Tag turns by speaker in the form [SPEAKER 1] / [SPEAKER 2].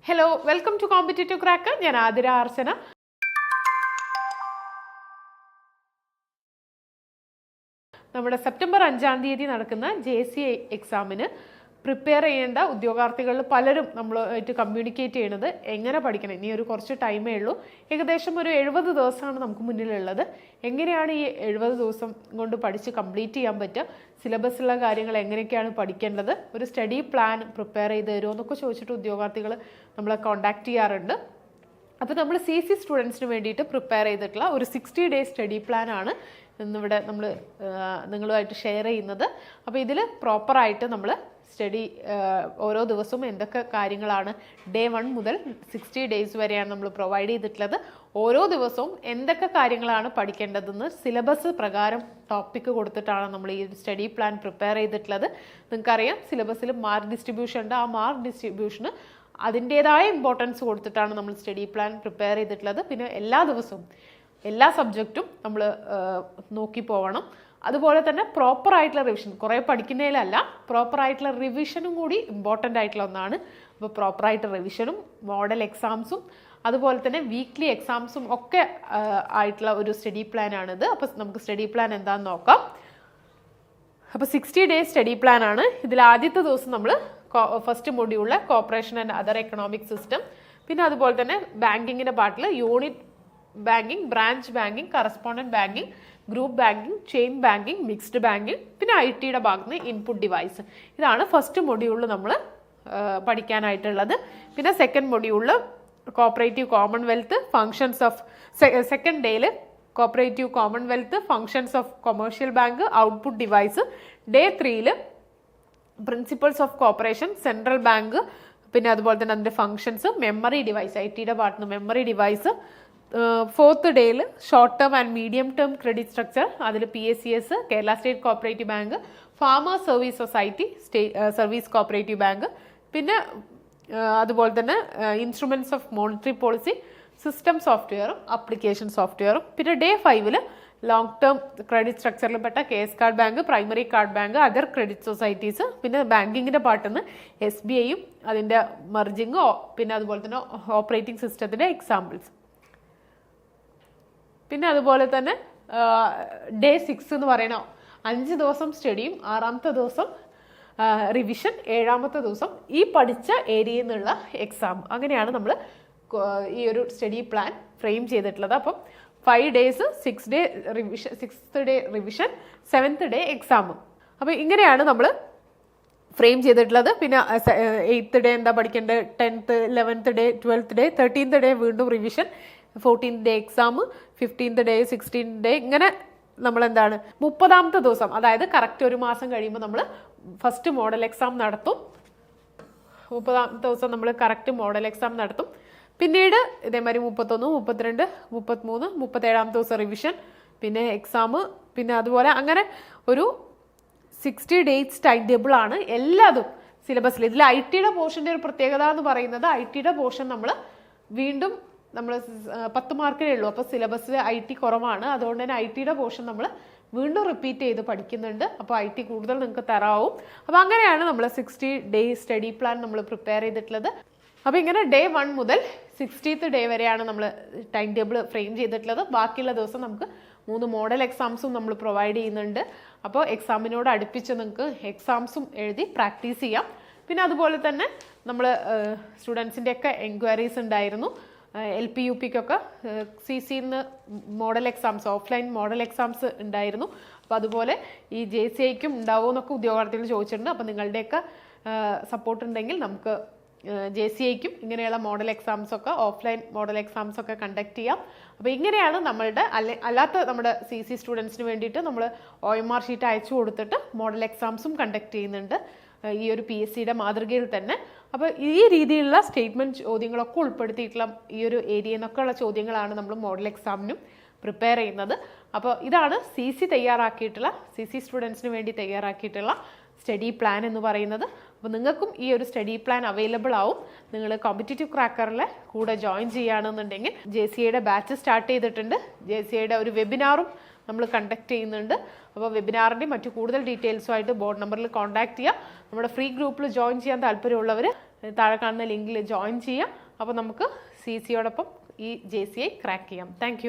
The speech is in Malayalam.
[SPEAKER 1] Hello, welcome to competitive cracker. ഞാൻ ആതിര അർച്ചന. നമ്മുടെ സെപ്റ്റംബർ 5-ാം തീയതി നടക്കുന്ന JCA എക്സാമിന് പ്രിപ്പയർ ചെയ്യേണ്ട ഉദ്യോഗാർത്ഥികളിൽ പലരും നമ്മളുമായിട്ട് കമ്മ്യൂണിക്കേറ്റ് ചെയ്യണത് എങ്ങനെ പഠിക്കണം. ഇനി ഒരു കുറച്ച് ടൈമേ ഉള്ളൂ. ഏകദേശം ഒരു 70 ദിവസമാണ് നമുക്ക് മുന്നിലുള്ളത്. എങ്ങനെയാണ് ഈ 70 ദിവസം കൊണ്ട് പഠിച്ച് കംപ്ലീറ്റ് ചെയ്യാൻ പറ്റുക, സിലബസിലുള്ള കാര്യങ്ങൾ എങ്ങനെയൊക്കെയാണ് പഠിക്കേണ്ടത്, ഒരു സ്റ്റഡി പ്ലാൻ പ്രിപ്പയർ ചെയ്ത് തരുമോ എന്നൊക്കെ ചോദിച്ചിട്ട് ഉദ്യോഗാർത്ഥികൾ നമ്മളെ കോൺടാക്ട് ചെയ്യാറുണ്ട്. അപ്പോൾ നമ്മൾ CC സ്റ്റുഡൻസിന് വേണ്ടിയിട്ട് പ്രിപ്പയർ ചെയ്തിട്ടുള്ള ഒരു 60 ഡേയ്സ് സ്റ്റഡി പ്ലാൻ ആണ് ഇന്നിവിടെ നമ്മൾ നിങ്ങളുമായിട്ട് ഷെയർ ചെയ്യുന്നത്. അപ്പോൾ ഇതിൽ പ്രോപ്പറായിട്ട് നമ്മൾ സ്റ്റഡി ഓരോ ദിവസവും എന്തൊക്കെ കാര്യങ്ങളാണ് ഡേ 1 മുതൽ 60 ഡേയ്സ് വരെയാണ് നമ്മൾ പ്രൊവൈഡ് ചെയ്തിട്ടുള്ളത്. ഓരോ ദിവസവും എന്തൊക്കെ കാര്യങ്ങളാണ് പഠിക്കേണ്ടതെന്ന് സിലബസ് പ്രകാരം ടോപ്പിക്ക് കൊടുത്തിട്ടാണ് നമ്മൾ ഈ സ്റ്റഡി പ്ലാൻ പ്രിപ്പയർ ചെയ്തിട്ടുള്ളത്. നിങ്ങൾക്കറിയാം, സിലബസിൽ മാർക്ക് ഡിസ്ട്രിബ്യൂഷൻ ഉണ്ട്. ആ മാർക്ക് ഡിസ്ട്രിബ്യൂഷന് അതിൻ്റേതായ ഇമ്പോർട്ടൻസ് കൊടുത്തിട്ടാണ് നമ്മൾ സ്റ്റഡി പ്ലാൻ പ്രിപ്പയർ ചെയ്തിട്ടുള്ളത്. പിന്നെ എല്ലാ ദിവസവും എല്ലാ സബ്ജക്റ്റും നമ്മൾ നോക്കി പോകണം. അതുപോലെ തന്നെ പ്രോപ്പറായിട്ടുള്ള റിവിഷൻ, കുറേ പഠിക്കുന്നതിലല്ല, പ്രോപ്പറായിട്ടുള്ള റിവിഷനും കൂടി ഇമ്പോർട്ടൻ്റ് ആയിട്ടുള്ള ഒന്നാണ്. അപ്പോൾ പ്രോപ്പറായിട്ട് റിവിഷനും മോഡൽ എക്സാംസും അതുപോലെ തന്നെ വീക്ക്ലി എക്സാംസും ഒക്കെ ആയിട്ടുള്ള ഒരു സ്റ്റഡി പ്ലാനാണിത്. അപ്പോൾ നമുക്ക് സ്റ്റഡി പ്ലാൻ എന്താണെന്ന് നോക്കാം. അപ്പോൾ 60 ഡേയ്സ് സ്റ്റഡി പ്ലാൻ ആണ്. ഇതിൽ ആദ്യത്തെ ദിവസം നമ്മൾ ഫസ്റ്റ് മൊഡ്യൂളിലെ corporation and other economic system, പിന്നെ അതുപോലെ തന്നെ ബാങ്കിങ്ങിൻ്റെ പാർട്ടിൽ unit banking, branch banking, correspondent banking, group banking, chain banking, mixed banking, പിന്നെ IT ഭാഗത്ത് നിന്ന് ഇൻപുട്ട് ഡിവൈസ്. ഇതാണ് ഫസ്റ്റ് മൊഡ്യൂളിൽ നമ്മൾ പഠിക്കാനായിട്ടുള്ളത്. പിന്നെ സെക്കൻഡ് മൊഡ്യൂളിൽ cooperative commonwealth, functions of second ഡേയിൽ cooperative commonwealth, functions of commercial bank, output device. Day 3 principles of cooperation, central bank, പിന്നെ അതുപോലെ തന്നെ അതിൻ്റെ ഫങ്ഷൻസ്, മെമ്മറി ഡിവൈസ്, IT ഭാഗത്ത് നിന്ന് മെമ്മറി ഡിവൈസ്. 4th ഡേയിൽ short term and medium term credit structure, അതിൽ PSCS, Kerala state cooperative bank, farmers service society, service cooperative bank, പിന്നെ അതുപോലെ തന്നെ instruments of monetary policy, system സോഫ്റ്റ്വെയറും ആപ്ലിക്കേഷൻ സോഫ്റ്റ്വെയറും. പിന്നെ ഡേ 5 ലോങ് ടേം ക്രെഡിറ്റ് സ്ട്രക്ചറിൽപ്പെട്ട KS card bank, primary card bank, other credit societies. പിന്നെ ബാങ്കിങ്ങിൻ്റെ പാർട്ടിൽ നിന്ന് SBIയും അതിൻ്റെ മെർജിങ്ങും, പിന്നെ അതുപോലെ തന്നെ ഓപ്പറേറ്റിംഗ് സിസ്റ്റത്തിൻ്റെ എക്സാമ്പിൾസ്. പിന്നെ അതുപോലെ തന്നെ ഡേ 6 എന്ന് പറയണോ 5 ദിവസം സ്റ്റഡിയും 6ാമത്തെ ദിവസം റിവിഷൻ, 7ാമത്തെ ദിവസം ഈ പഠിച്ച ഏരിയയിൽ നിന്നുള്ള എക്സാം. അങ്ങനെയാണ് നമ്മൾ ഈ ഒരു സ്റ്റഡി പ്ലാൻ ഫ്രെയിം ചെയ്തിട്ടുള്ളത്. അപ്പം 5 days, 6 day revision, 6th day revision, 7th day exam. അപ്പോൾ ഇങ്ങനെയാണ് നമ്മൾ ഫ്രെയിം ചെയ്തിട്ടുള്ളത്. പിന്നെ 8th ഡേ എന്താ പഠിക്കേണ്ടത്, 10th, 11th day, 12th day, 13th day വീണ്ടും revision, 14th day exam, 15th day, 16th day, ഇങ്ങനെ നമ്മളെന്താണ് 30ാമത്തെ ദിവസം, അതായത് കറക്റ്റ് ഒരു മാസം കഴിയുമ്പോൾ നമ്മൾ ഫസ്റ്റ് മോഡൽ എക്സാം നടത്തും. 30ാമത്തെ ദിവസം നമ്മൾ കറക്റ്റ് മോഡൽ എക്സാം നടത്തും. പിന്നീട് ഇതേമാതിരി 31, 32, 33, 37ാമത്തെ ദിവസം റിവിഷൻ, പിന്നെ എക്സാം, പിന്നെ അതുപോലെ അങ്ങനെ ഒരു 60 ഡേയ്സ് ടൈം ടേബിൾ ആണ് എല്ലാതും സിലബസിൽ. ഇതിൽ IT പോർഷൻ്റെ ഒരു പ്രത്യേകത എന്ന് പറയുന്നത്, IT പോർഷൻ നമ്മൾ വീണ്ടും 10 മാർക്കിലേ ഉള്ളൂ. അപ്പോൾ സിലബസിൽ IT കുറവാണ്. അതുകൊണ്ട് തന്നെ IT പോർഷൻ നമ്മൾ വീണ്ടും റിപ്പീറ്റ് ചെയ്ത് പഠിക്കുന്നുണ്ട്. അപ്പോൾ IT കൂടുതൽ നിങ്ങൾക്ക് തരാവും. അപ്പോൾ അങ്ങനെയാണ് നമ്മൾ 60 ഡേയ്സ് സ്റ്റഡി പ്ലാൻ നമ്മൾ പ്രിപ്പയർ ചെയ്തിട്ടുള്ളത്. അപ്പോൾ ഇങ്ങനെ ഡേ 1 മുതൽ 60th ഡേ വരെയാണ് നമ്മൾ ടൈം ടേബിൾ ഫ്രെയിം ചെയ്തിട്ടുള്ളത്. ബാക്കിയുള്ള ദിവസം നമുക്ക് 3 മോഡൽ എക്സാംസും നമ്മൾ പ്രൊവൈഡ് ചെയ്യുന്നുണ്ട്. അപ്പോൾ എക്സാമിനോട് അടുപ്പിച്ച് നിങ്ങൾക്ക് എക്സാംസും എഴുതി പ്രാക്ടീസ് ചെയ്യാം. പിന്നെ അതുപോലെ തന്നെ നമ്മൾ സ്റ്റുഡൻസിൻ്റെയൊക്കെ എൻക്വയറീസ് ഉണ്ടായിരുന്നു. LP UPക്കൊക്കെ CCന്ന് model exams, offline model exams ഉണ്ടായിരുന്നു. അപ്പോൾ അതുപോലെ ഈ JCAക്കും ഉണ്ടാവുമോ എന്നൊക്കെ ഉദ്യോഗാർത്ഥികൾ ചോദിച്ചിട്ടുണ്ട്. അപ്പോൾ നിങ്ങളുടെയൊക്കെ സപ്പോർട്ട് ഉണ്ടെങ്കിൽ നമുക്ക് JCAക്കും ഇങ്ങനെയുള്ള മോഡൽ എക്സാംസൊക്കെ, ഓഫ്ലൈൻ മോഡൽ എക്സാംസൊക്കെ കണ്ടക്ട് ചെയ്യാം. അപ്പോൾ ഇങ്ങനെയാണ് നമ്മളുടെ അല്ലാത്ത നമ്മുടെ CC സ്റ്റുഡൻസിന് വേണ്ടിയിട്ട് നമ്മൾ OMR ഷീറ്റ് അയച്ചു കൊടുത്തിട്ട് മോഡൽ എക്സാംസും കണ്ടക്ട് ചെയ്യുന്നുണ്ട് ഈ ഒരു PSCയുടെ മാതൃകയിൽ തന്നെ. അപ്പോൾ ഈ രീതിയിലുള്ള സ്റ്റേറ്റ്മെൻറ്റ് ചോദ്യങ്ങളൊക്കെ ഉൾപ്പെടുത്തിയിട്ടുള്ള ഈ ഒരു ഏരിയയിൽ നിന്നൊക്കെയുള്ള ചോദ്യങ്ങളാണ് നമ്മൾ മോഡൽ എക്സാമിനും പ്രിപ്പയർ ചെയ്യുന്നത്. അപ്പോൾ ഇതാണ് CC തയ്യാറാക്കിയിട്ടുള്ള, CC സ്റ്റുഡൻസിന് വേണ്ടി തയ്യാറാക്കിയിട്ടുള്ള സ്റ്റഡി പ്ലാൻ എന്ന് പറയുന്നത്. അപ്പോൾ നിങ്ങൾക്കും ഈ ഒരു സ്റ്റഡി പ്ലാൻ അവൈലബിൾ ആവും. നിങ്ങൾ കോമ്പറ്റേറ്റീവ് ക്രാക്കറിലെ കൂടെ ജോയിൻ ചെയ്യുകയാണെന്നുണ്ടെങ്കിൽ JCAയുടെ ബാച്ച് സ്റ്റാർട്ട് ചെയ്തിട്ടുണ്ട്. JCAയുടെ ഒരു വെബിനാറും നമ്മൾ കണ്ടക്ട് ചെയ്യുന്നുണ്ട്. അപ്പോൾ വെബിനാറിൻ്റെ മറ്റു കൂടുതൽ ഡീറ്റെയിൽസുമായിട്ട് ബോർഡ് നമ്പറിൽ കോൺടാക്ട് ചെയ്യുക. നമ്മുടെ ഫ്രീ ഗ്രൂപ്പിൽ ജോയിൻ ചെയ്യാൻ താല്പര്യമുള്ളവർ താഴെ കാണുന്ന ലിങ്കിൽ ജോയിൻ ചെയ്യാം. അപ്പോൾ നമുക്ക് CCയോടൊപ്പം ഈ JCI ക്രാക്ക് ചെയ്യാം. താങ്ക്